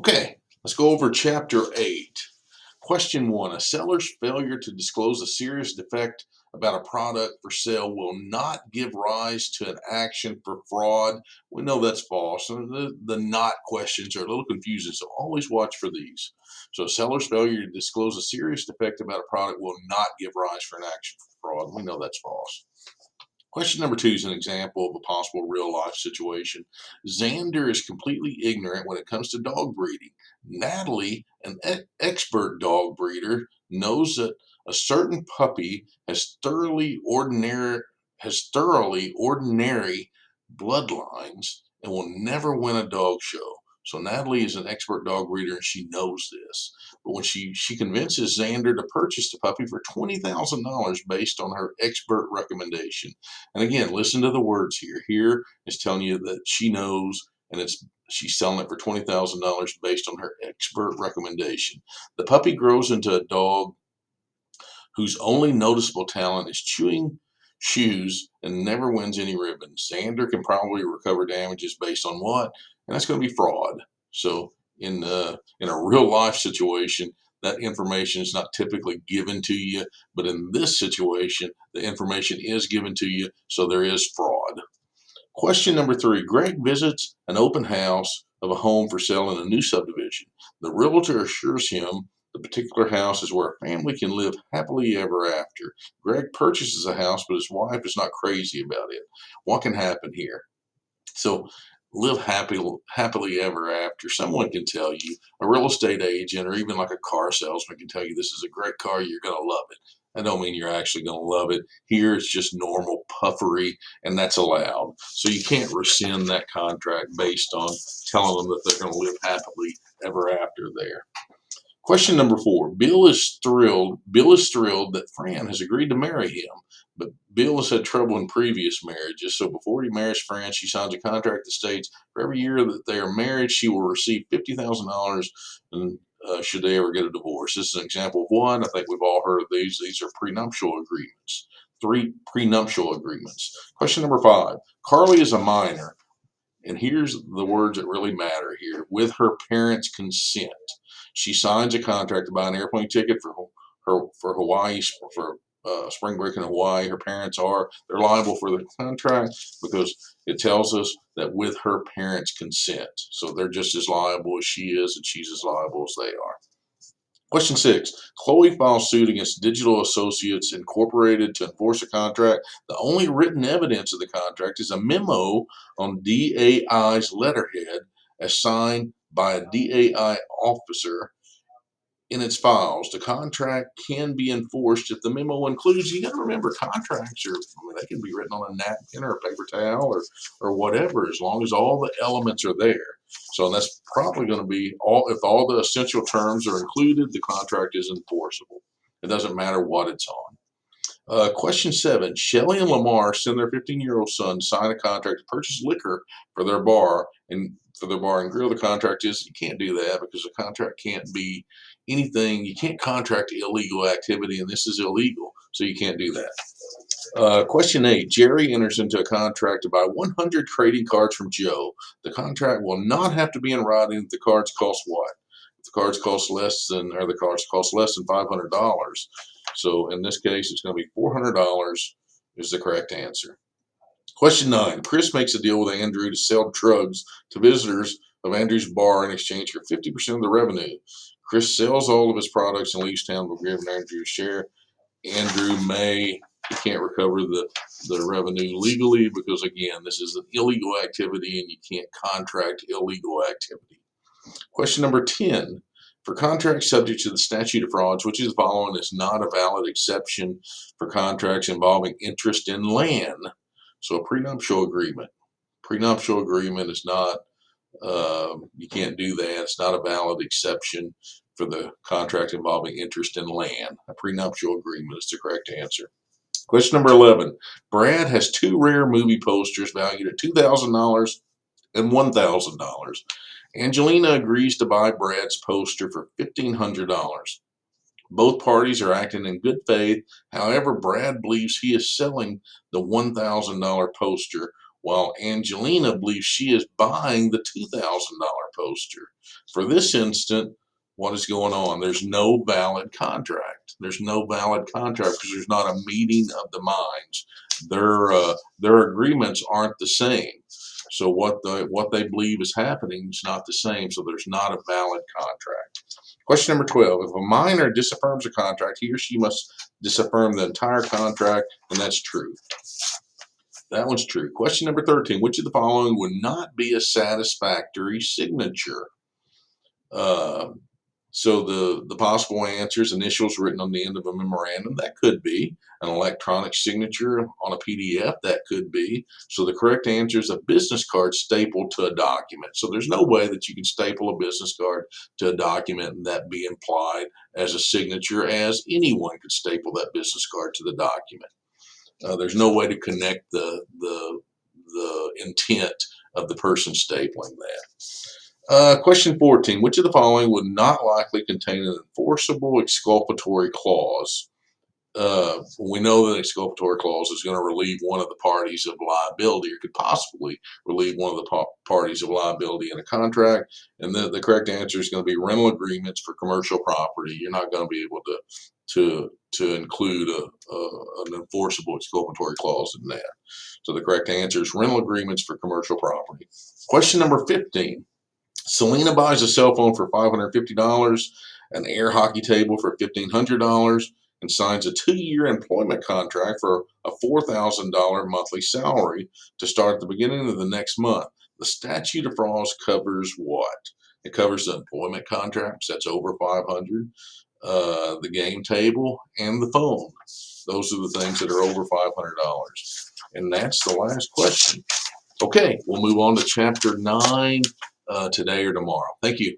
Okay, let's go over Chapter 8. Question 1. A seller's failure to disclose a serious defect about a product for sale will not give rise to an action for fraud. We know that's false. And the not questions are a little confusing, so always watch for these. So, a seller's failure to disclose a serious defect about a product will not give rise for an action for fraud. We know that's false. Question number 2 is an example of a possible real life situation. Xander is completely ignorant when it comes to dog breeding. Natalie, an expert dog breeder, knows that a certain puppy has thoroughly ordinary bloodlines and will never win a dog show. So Natalie is an expert dog breeder and she knows this. But when she convinces Xander to purchase the puppy for $20,000 based on her expert recommendation. And again, listen to the words here. Here is telling you that she knows, and she's selling it for $20,000 based on her expert recommendation. The puppy grows into a dog whose only noticeable talent is chewing shoes and never wins any ribbons. Xander can probably recover damages based on what? And that's going to be fraud. So in a real life situation, that information is not typically given to you, but in this situation, the information is given to you, so there is fraud. Question number 3. Greg visits an open house of a home for sale in a new subdivision. The realtor assures him the particular house is where a family can live happily ever after. Greg purchases a house, but his wife is not crazy about it. What can happen here? So, happily ever after. Someone can tell you, a real estate agent or even like a car salesman can tell you this is a great car, you're going to love it. I don't mean you're actually going to love it. Here it's just normal puffery, and that's allowed. So you can't rescind that contract based on telling them that they're going to live happily ever after there. Question number 4. Bill is thrilled that Fran has agreed to marry him, but Bill has had trouble in previous marriages. So before he marries Fran, she signs a contract that states for every year that they are married, she will receive $50,000 and should they ever get a divorce. This is an example of one. I think we've all heard of these. These are prenuptial agreements. 3 prenuptial agreements. Question number 5. Carly is a minor. And here's the words that really matter here. With her parents' consent, she signs a contract to buy an airplane ticket for Hawaii for spring break in Hawaii. Her parents they're liable for the contract because it tells us that with her parents' consent. So they're just as liable as she is, and she's as liable as they are. Question 6. Chloe files suit against Digital Associates Incorporated to enforce a contract. The only written evidence of the contract is a memo on DAI's letterhead as signed by a DAI officer in its files. The contract can be enforced if the memo includes, you got to remember, contracts they can be written on a napkin or a paper towel or whatever, as long as all the elements are there. So that's probably going to be if all the essential terms are included, the contract is enforceable. It doesn't matter what it's on. Question 7. Shelley and Lamar send their 15-year-old son to sign a contract to purchase liquor for their bar and grill. The contract is you can't do that because the contract can't be anything. You can't contract illegal activity, and this is illegal, so you can't do that. Question 8. Jerry enters into a contract to buy 100 trading cards from Joe. The contract will not have to be in writing if the cards cost what? If the cards cost less than $500. So in this case, it's going to be $400 is the correct answer. Question 9. Chris makes a deal with Andrew to sell drugs to visitors of Andrew's bar in exchange for 50% of the revenue. Chris sells all of his products and leaves town but giving Andrew a share. He can't recover the revenue legally because, again, this is an illegal activity and you can't contract illegal activity. Question number 10. For contracts subject to the statute of frauds, which is the following is not a valid exception for contracts involving interest in land. So a prenuptial agreement. Prenuptial agreement is not, you can't do that. It's not a valid exception for the contract involving interest in land. A prenuptial agreement is the correct answer. Question number 11. Brad has 2 rare movie posters valued at $2,000 and $1,000. Angelina agrees to buy Brad's poster for $1,500. Both parties are acting in good faith. However, Brad believes he is selling the $1,000 poster, while Angelina believes she is buying the $2,000 poster. For this instant, what is going on? There's no valid contract. There's no valid contract because there's not a meeting of the minds. Their agreements aren't the same. So what they believe is happening is not the same. So there's not a valid contract. Question number 12. If a minor disaffirms a contract, he or she must disaffirm the entire contract, and that's true. That one's true. Question number 13. Which of the following would not be a satisfactory signature? Uh, so the possible answers: initials written on the end of a memorandum, that could be; an electronic signature on a PDF, that could be. So the correct answer is a business card stapled to a document. So there's no way that you can staple a business card to a document and that be implied as a signature, as anyone could staple that business card to the document. There's no way to connect the intent of the person stapling that. Question 14. Which of the following would not likely contain an enforceable exculpatory clause? We know that an exculpatory clause is going to relieve one of the parties of liability, or could possibly relieve one of the parties of liability in a contract. And the correct answer is going to be rental agreements for commercial property. You're not going to be able to include an enforceable exculpatory clause in that. So the correct answer is rental agreements for commercial property. Question number 15. Selena buys a cell phone for $550, an air hockey table for $1,500, and signs a 2-year employment contract for a $4,000 monthly salary to start at the beginning of the next month. The statute of frauds covers what? It covers the employment contracts, that's over $500, the game table, and the phone. Those are the things that are over $500. And that's the last question. Okay, we'll move on to chapter 9 today or tomorrow. Thank you.